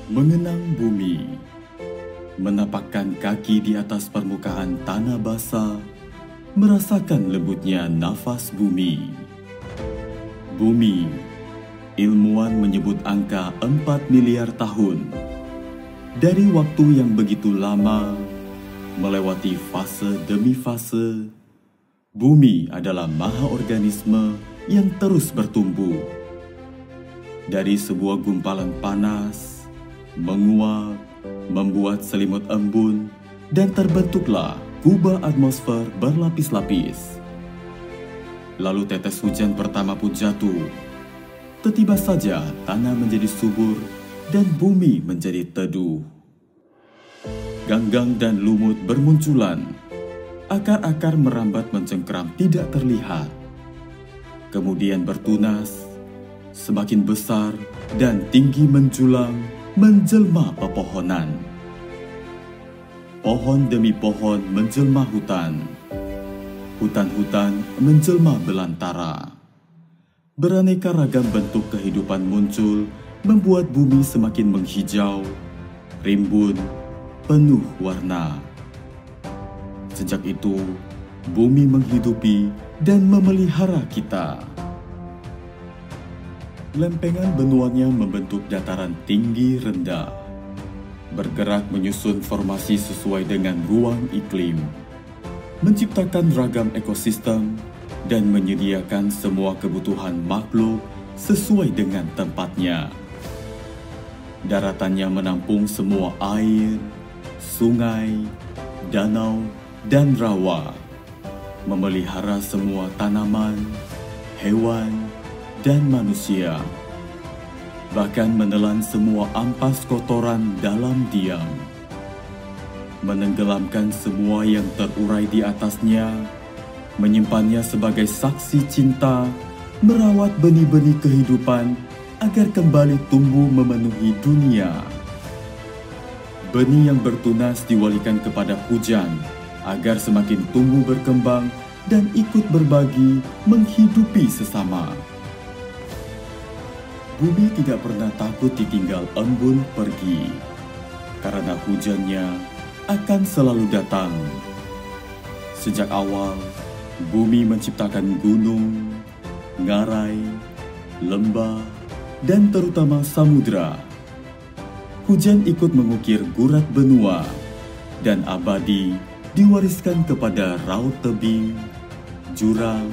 Mengenang bumi, menapakkan kaki di atas permukaan tanah basah, merasakan lembutnya nafas bumi. Bumi, ilmuwan menyebut angka 4 miliar tahun. Dari waktu yang begitu lama, melewati fase demi fase, bumi adalah mahaorganisme yang terus bertumbuh. Dari sebuah gumpalan panas, menguap, membuat selimut embun, dan terbentuklah kubah atmosfer berlapis-lapis. Lalu tetes hujan pertama pun jatuh. Tiba-tiba saja tanah menjadi subur dan bumi menjadi teduh. Ganggang dan lumut bermunculan. Akar-akar merambat mencengkram tidak terlihat. Kemudian bertunas, semakin besar dan tinggi menjulang, menjelma pepohonan. Pohon demi pohon menjelma hutan. Hutan-hutan menjelma belantara. Beraneka ragam bentuk kehidupan muncul, membuat bumi semakin menghijau, rimbun, penuh warna. Sejak itu, bumi menghidupi dan memelihara kita. Lempengan benuanya membentuk dataran tinggi rendah, bergerak menyusun formasi sesuai dengan ruang iklim, menciptakan ragam ekosistem, dan menyediakan semua kebutuhan makhluk sesuai dengan tempatnya. Daratannya menampung semua air, sungai, danau, dan rawa, memelihara semua tanaman, hewan, dan manusia, bahkan menelan semua ampas kotoran dalam diam, menenggelamkan semua yang terurai di atasnya, menyimpannya sebagai saksi cinta, merawat benih-benih kehidupan agar kembali tumbuh memenuhi dunia. Benih yang bertunas diwalikan kepada hujan agar semakin tumbuh berkembang dan ikut berbagi menghidupi sesama. Bumi tidak pernah takut ditinggal embun pergi, karena hujannya akan selalu datang. Sejak awal, bumi menciptakan gunung, ngarai, lembah, dan terutama samudra. Hujan ikut mengukir gurat benua, dan abadi diwariskan kepada raut tebing, jurang,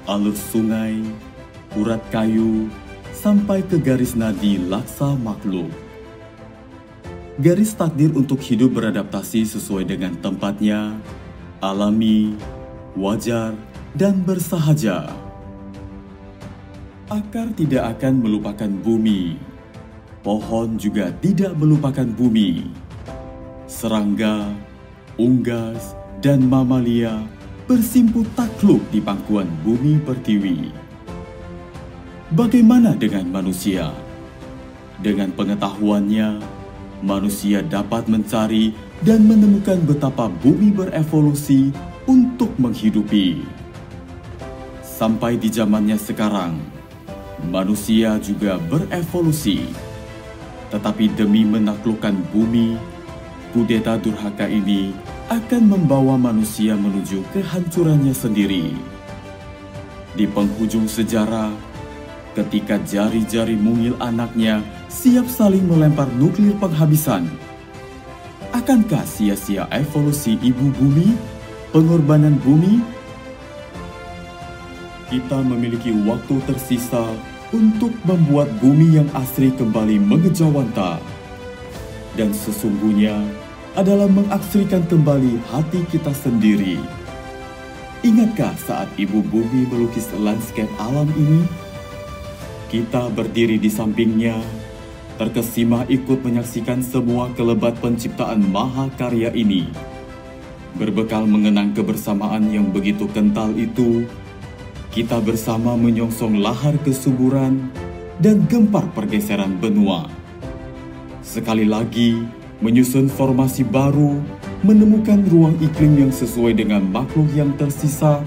alur sungai, urat kayu, sampai ke garis nadi laksa makhluk. Garis takdir untuk hidup beradaptasi sesuai dengan tempatnya, alami, wajar, dan bersahaja. Akar tidak akan melupakan bumi. Pohon juga tidak melupakan bumi. Serangga, unggas, dan mamalia bersimpu takluk di pangkuan bumi pertiwi. Bagaimana dengan manusia? Dengan pengetahuannya, manusia dapat mencari dan menemukan betapa bumi berevolusi untuk menghidupi. Sampai di zamannya sekarang, manusia juga berevolusi. Tetapi demi menaklukkan bumi, kudeta durhaka ini akan membawa manusia menuju kehancurannya sendiri. Di penghujung sejarah, ketika jari-jari mungil anaknya siap saling melempar nuklir penghabisan, akankah sia-sia evolusi ibu bumi, pengorbanan bumi? Kita memiliki waktu tersisa untuk membuat bumi yang asri kembali mengejawanta, dan sesungguhnya adalah mengaksrikan kembali hati kita sendiri. Ingatkah saat ibu bumi melukis landscape alam ini? Kita berdiri di sampingnya, terkesima ikut menyaksikan semua kelebat penciptaan mahakarya ini. Berbekal mengenang kebersamaan yang begitu kental itu, kita bersama menyongsong lahar kesuburan dan gempar pergeseran benua. Sekali lagi, menyusun formasi baru, menemukan ruang iklim yang sesuai dengan makhluk yang tersisa.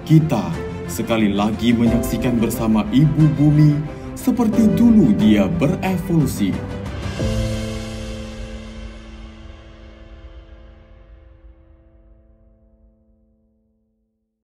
Kita sekali lagi menyaksikan bersama ibu bumi seperti dulu dia berevolusi.